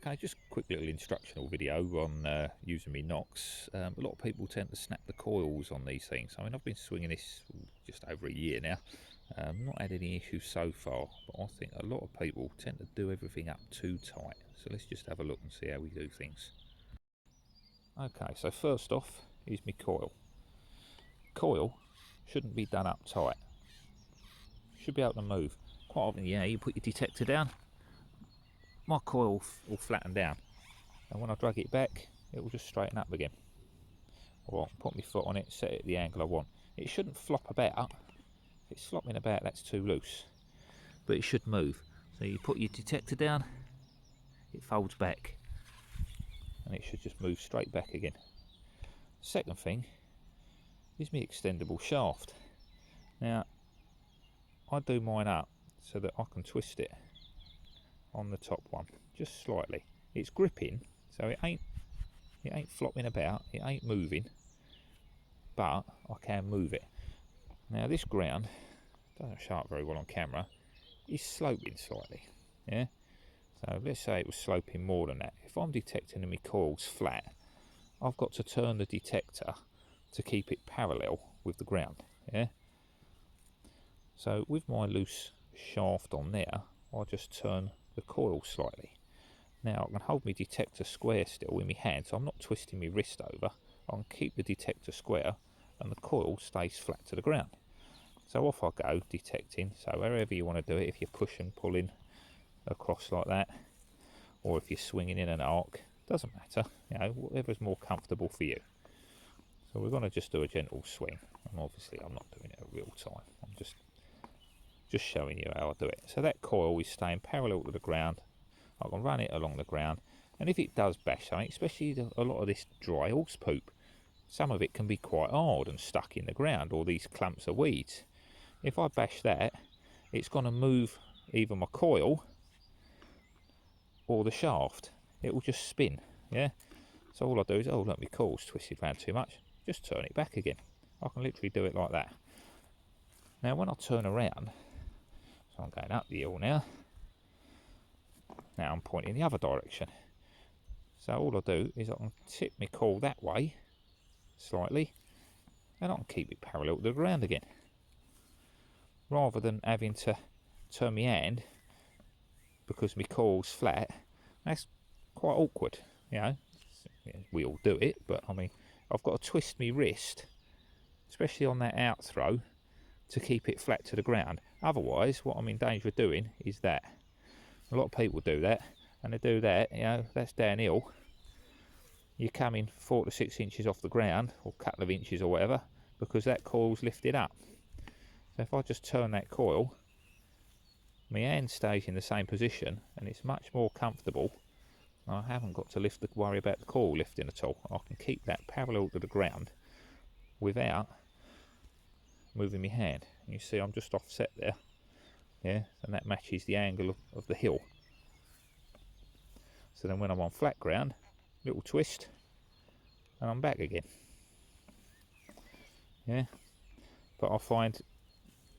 Okay, just a quick little instructional video on using my Nox. A lot of people tend to snap the coils on these things. I mean, I've been swinging this just over a year now. Not had any issues so far, but I think a lot of people tend to do everything up too tight. So let's just have a look and see how we do things. Okay, so first off is my coil. Coil shouldn't be done up tight. Should be able to move. Quite often, yeah, you put your detector down, my coil will flatten down, and when I drag it back it will just straighten up again. Or I'll put my foot on it, set it at the angle I want. It shouldn't flop about. If it's flopping about, that's too loose, but it should move. So you put your detector down, it folds back, and it should just move straight back again. Second thing is my extendable shaft. Now I do mine up so that I can twist it on the top one just slightly. It's gripping, so it ain't flopping about, it ain't moving, but I can move it. Now this ground doesn't show up very well on camera, is sloping slightly, yeah. So let's say it was sloping more than that. If I'm detecting my coils flat, I've got to turn the detector to keep it parallel with the ground, yeah. So with my loose shaft on there, I'll just turn the coil slightly. Now I can hold my detector square still in my hand, so I'm not twisting my wrist over. I can keep the detector square and the coil stays flat to the ground. So off I go detecting. So wherever you want to do it, if you're pushing, pulling across like that, or if you're swinging in an arc, doesn't matter, you know, whatever's more comfortable for you. So we're going to just do a gentle swing, and obviously I'm not doing it at real time, I'm just showing you how I do it. So that coil is staying parallel to the ground. I can run it along the ground, and if it does bash something, especially a lot of this dry horse poop, some of it can be quite hard and stuck in the ground, or these clumps of weeds. If I bash that, it's going to move either my coil or the shaft. It will just spin, yeah. So all I do is, oh look, my coil's twisted around too much, just turn it back again. I can literally do it like that. Now when I turn around, so I'm going up the hill now. Now I'm pointing the other direction. So all I do is I can tip my coil that way slightly, and I can keep it parallel to the ground again, rather than having to turn my hand because my coil's flat. That's quite awkward, you know. We all do it, but I mean, I've got to twist my wrist, especially on that out throw, to keep it flat to the ground. Otherwise, what I'm in danger of doing is that. A lot of people do that, and they do that, you know, that's downhill. You're coming 4 to 6 inches off the ground, or a couple of inches or whatever, because that coil's lifted up. So if I just turn that coil, my hand stays in the same position, and it's much more comfortable. I haven't got to worry about the coil lifting at all. I can keep that parallel to the ground without moving my hand. You see I'm just offset there, yeah, and that matches the angle of the hill. So then when I'm on flat ground, little twist, and I'm back again, yeah. But I find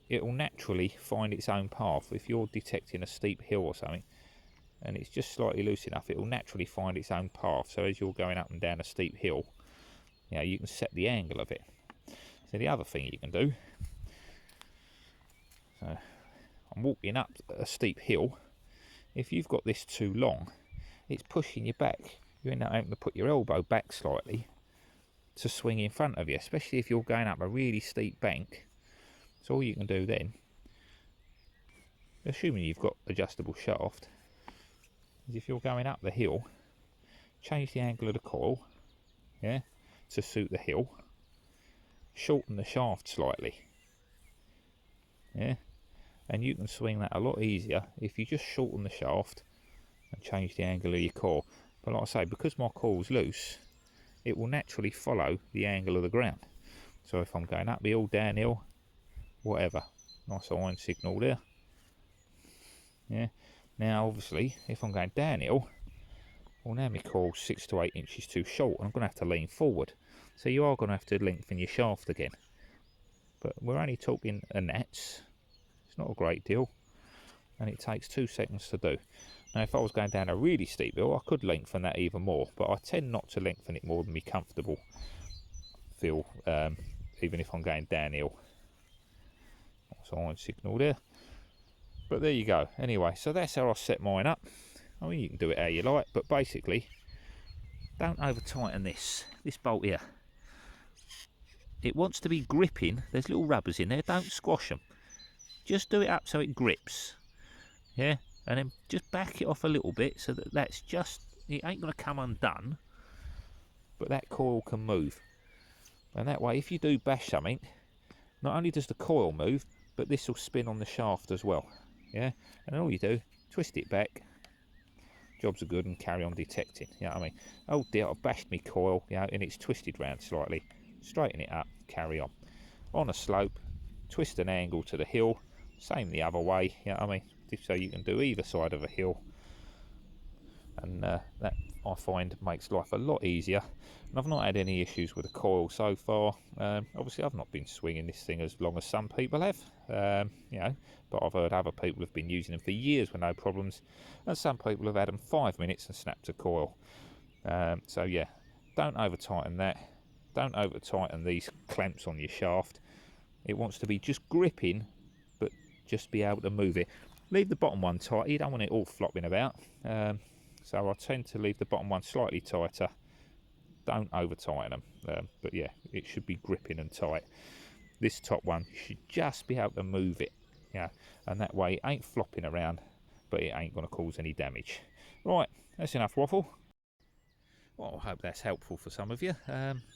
it will naturally find its own path. If you're detecting a steep hill or something, and it's just slightly loose enough, it will naturally find its own path. So as you're going up and down a steep hill, you know, you can set the angle of it. So the other thing you can do, so I'm walking up a steep hill. If you've got this too long, it's pushing you back. You end up having to put your elbow back slightly to swing in front of you, especially if you're going up a really steep bank. So all you can do then, assuming you've got adjustable shaft, is if you're going up the hill, change the angle of the coil, yeah, to suit the hill, shorten the shaft slightly, yeah, and you can swing that a lot easier if you just shorten the shaft and change the angle of your coil. But like I say, because my coil's loose, it will naturally follow the angle of the ground. So if I'm going uphill, downhill, whatever, nice iron signal there, yeah. Now obviously if I'm going downhill, well now my coil's 6 to 8 inches too short, and I'm going to have to lean forward, so you are going to have to lengthen your shaft again. But we're only talking a gnats, it's not a great deal. and it takes 2 seconds to do. Now if I was going down a really steep hill, I could lengthen that even more, but I tend not to lengthen it more than me comfortable feel, even if I'm going downhill. Silent signal there. But there you go. Anyway, so that's how I set mine up. I mean, you can do it how you like, but basically, don't over tighten this bolt here. It wants to be gripping. There's little rubbers in there. Don't squash them. Just do it up so it grips. Yeah, and then just back it off a little bit so that that's just, it ain't going to come undone, but that coil can move. And that way, if you do bash something, not only does the coil move, but this will spin on the shaft as well. Yeah, and all you do, twist it back, jobs are good, and carry on detecting. You know what I mean? Oh dear, I've bashed my coil, you know, and it's twisted round slightly. Straighten it up, carry on. On a slope, twist an angle to the hill, same the other way, you know what I mean? So you can do either side of a hill, and that I find makes life a lot easier. And I've not had any issues with the coil so far. Obviously I've not been swinging this thing as long as some people have, you know, but I've heard other people have been using them for years with no problems, and some people have had them 5 minutes and snapped a coil. So yeah, don't over tighten that. Don't over tighten these clamps on your shaft. It wants to be just gripping, but just be able to move it. Leave the bottom one tight. You don't want it all flopping about. So I tend to leave the bottom one slightly tighter. Don't over tighten them. But yeah, it should be gripping and tight. This top one, you should just be able to move it. Yeah, and that way it ain't flopping around, but it ain't going to cause any damage. Right, that's enough waffle. Well, I hope that's helpful for some of you.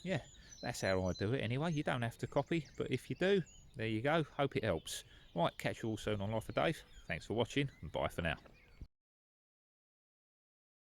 Yeah, that's how I do it anyway. You don't have to copy, but if you do, there you go. Hope it helps. Right, catch you all soon on Life of Dave. Thanks for watching, and bye for now.